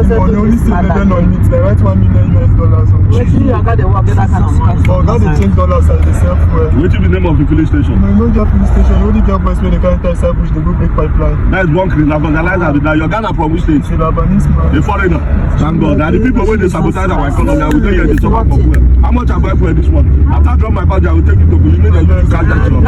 go settle But the only this thing they matter. don't on it, they write $1 million US on Wait till you got the work, get that kind of money. Oh, God, they change dollars and they sell fuel. What is the name of the filling station? No, you don't get police station. You only get boys when they can't enter bush, they go break pipeline. That is one criminal vandalizer with that. Your Ghana from which state? It's a Lebanese man. A foreigner. Thank God. And the people when they sabotage our economy, I will tell you this about fuel. How much I buy for this one? After I drop my badge, I will take it to the unit and you can't get it.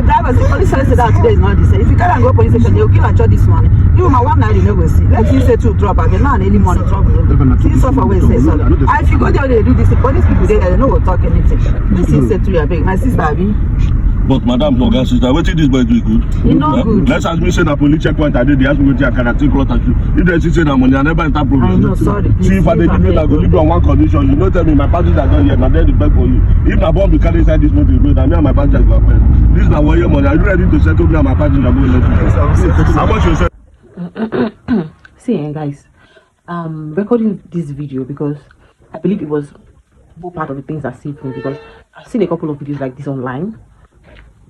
Drivers, the police says that today is not the same. If you can't go police station, they will kill a judge this morning. You my 1 night you never see. Let's say to drop, I mean, not any money trouble. See, so for where say so. And if you go there, they do this. The police people there, they don't go talk anything. This is said to your big. My sister, Abi. But Madam Logan sister, what is this boy do good? He not good. Let's ask me say the police checkpoint I did, they ask me what I can take cloth at you. If they say that money, I never enter problem. I know, sorry. See if I did you I go leave you on one condition. You don't tell me my passengers are done yet, now then the back for you. If my bomb be carry inside this motor, and me and my passengers go first. This is not what your money. Are you ready to settle me and my passengers go let you? How much you say? See guys, recording this video because I believe it was both part of the things that saved me, because I've seen a couple of videos like this online.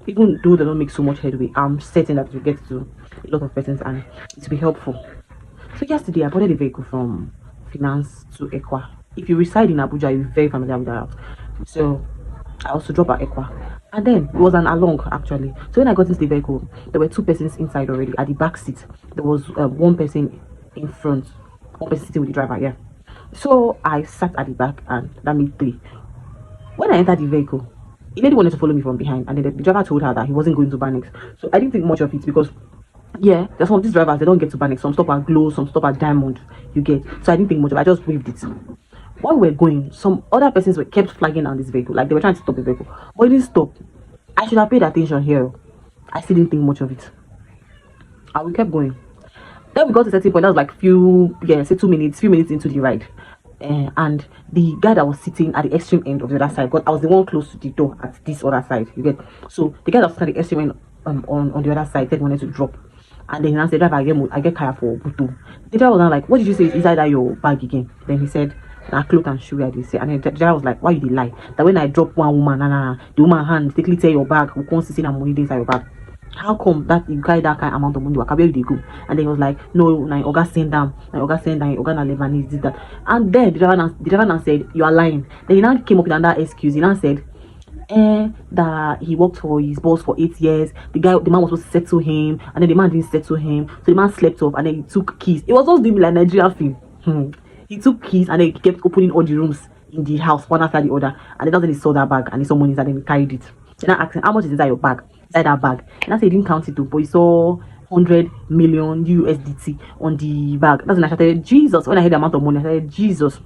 Even though they don't make so much headway, I'm certain that it will get to a lot of persons and it will be helpful. So yesterday I boarded a vehicle from Finance to Ekwa. If you reside in Abuja, you're very familiar with that route. So I also dropped at Ekwa, and then it was an along actually. So when I got into the vehicle, there were 2 persons inside already. At the back seat there was 1 person in front, 1 person sitting with the driver. Yeah, so I sat at the back and that made 3. When I entered the vehicle, the lady wanted to follow me from behind, and then the driver told her that he wasn't going to Banex. So I didn't think much of it, because yeah, there's some of these drivers, they don't get to Banex. Some stop at Glow, some stop at Diamond, you get. So I didn't think much of it, I just waved it. While we were going, some other persons were kept flagging on this vehicle, like they were trying to stop the vehicle, but it didn't stop. I should have paid attention here. I still didn't think much of it, and we kept going. Then we got to a certain point, that was like few minutes into the ride. And the guy that was sitting at the extreme end of the other side, because I was the one close to the door at this other side, you get. So the guy that was sitting at the extreme end on the other side said he wanted to drop, and then he said, driver, I get kaya for Butu. The driver was like, what did you say is that your bag again? Then he said, nah, cloth and shoe, I did say. And then the driver was like, why you did lie? That when I drop one woman, the woman hand mistakenly tear your bag, we can't see money inside your bag. How come that you carry that kind of amount of money? Where they go? And then he was like, no, na Oga send them, Oga na Lebanese did that. And then the driver now said, you are lying. Then he now came up with another excuse. He now said, that he worked for his boss for 8 years. The man was supposed to settle him, and then the man didn't settle him, so the man slept off, and then he took keys. It was just doing like Nigerian film. He took keys, and then he kept opening all the rooms in the house, one after the other. And then that's when he saw that bag, and he saw money inside, and he carried it. And I asked him, how much is inside your bag? Inside that bag. And I said he didn't count it too, but he saw 100 million USDT on the bag. That's when I started, Jesus. When I heard the amount of money, I said, Jesus.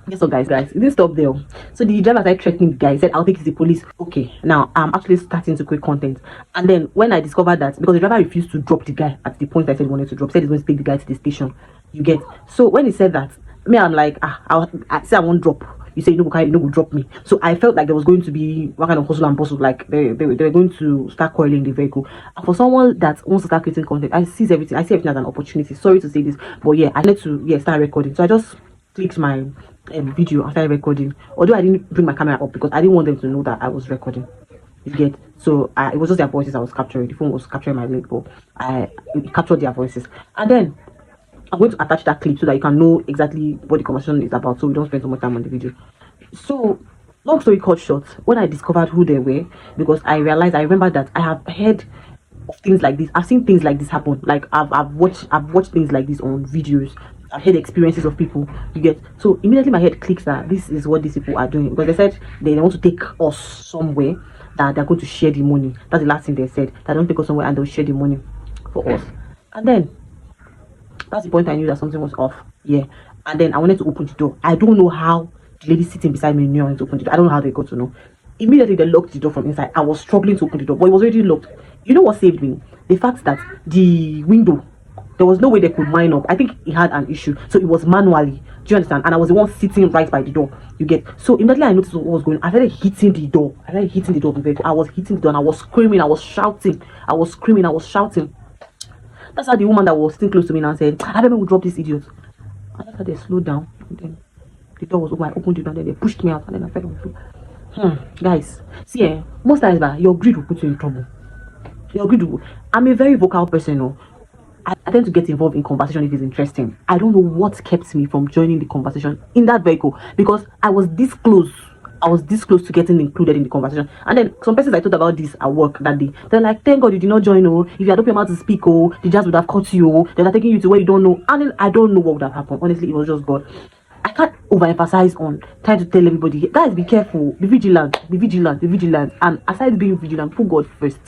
Guess what, guys, it didn't stop there. So the driver started threatening the guy. He said, I'll take it to the police. Okay, now I'm actually starting to create content. And then when I discovered that, because the driver refused to drop the guy at the point I said he wanted to drop, said he's going to take the guy to the station, you get. So when he said that, me, I'm like, I say I won't drop. You say you no drop me. So I felt like there was going to be one kind of hustle and bustle, like they were going to start coiling the vehicle. And for someone that wants to start creating content, I see everything as an opportunity. Sorry to say this, but yeah, I need to start recording. So I just clicked my video and started recording. Although I didn't bring my camera up because I didn't want them to know that I was recording. You get. So it was just their voices I was capturing. The phone was capturing my link, but I captured their voices. And then I'm going to attach that clip so that you can know exactly what the conversation is about, so we don't spend so much time on the video. So long story cut short, when I discovered who they were, because I remember that I have heard of things like this. I've seen things like this happen. Like I've watched things like this on videos. I've heard experiences of people, you get. So immediately my head clicks that this is what these people are doing, because they said they want to take us somewhere, that they're going to share the money. That's the last thing they said, that they don't take us somewhere and they'll share the money for us. And then that's the point I knew that something was off. Yeah. And then I wanted to open the door. I don't know how the lady sitting beside me knew I wanted to open the door. I don't know how they got to know. Immediately they locked the door from inside. I was struggling to open the door, but it was already locked. You know what saved me? The fact that the window, there was no way they could wind up. I think it had an issue, so it was manually. Do you understand? And I was the one sitting right by the door, you get. So immediately I noticed what was going on. I started hitting the door. I started hitting the door of the vehicle. I was hitting the door and I was screaming. I was shouting. I was screaming. I was shouting. That's how the woman that was sitting close to me now said, I don't know who dropped this idiot. And that's how they slowed down. And then the door was open. I opened it and then they pushed me out, and then I fell on the floor. Guys, see, most times your greed will put you in trouble. Your greed will. I'm a very vocal person, I tend to get involved in conversation if it's interesting. I don't know what kept me from joining the conversation in that vehicle, because I was this close. I was this close to getting included in the conversation. And then some persons I thought about this at work that day, they're like, thank God you did not join. Oh, if you had opened your mouth to speak, oh, the jazz would have caught you. Oh, they're taking you to where you don't know. And then I don't know what would have happened. Honestly, it was just God. I can't overemphasize on trying to tell everybody, guys, be careful, be vigilant, be vigilant, be vigilant. And aside being vigilant, put God first.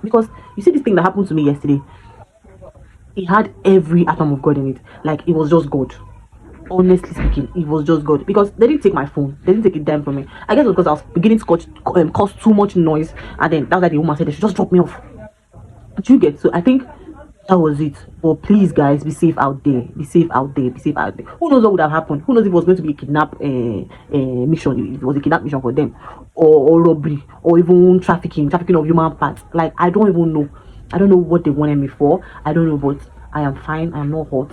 Because you see this thing that happened to me yesterday, it had every atom of God in it. Like, it was just God. Honestly speaking, it was just God, because they didn't take my phone, they didn't take it down from me. I guess it was because I was beginning to cause too much noise, and then that's why the woman said they should just drop me off. Do you get? So I think that was it. But please, guys, be safe out there. Be safe out there. Be safe out there. Who knows what would have happened? Who knows if it was going to be a kidnap mission? If it was a kidnap mission for them, or robbery, or even trafficking of human parts. Like, I don't even know. I don't know what they wanted me for. I don't know, but I am fine. I'm not hurt,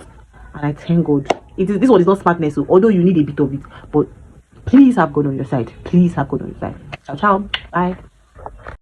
and I thank God. This one is not smartness, so although you need a bit of it, but please have God on your side. Please have God on your side. Ciao, ciao. Bye.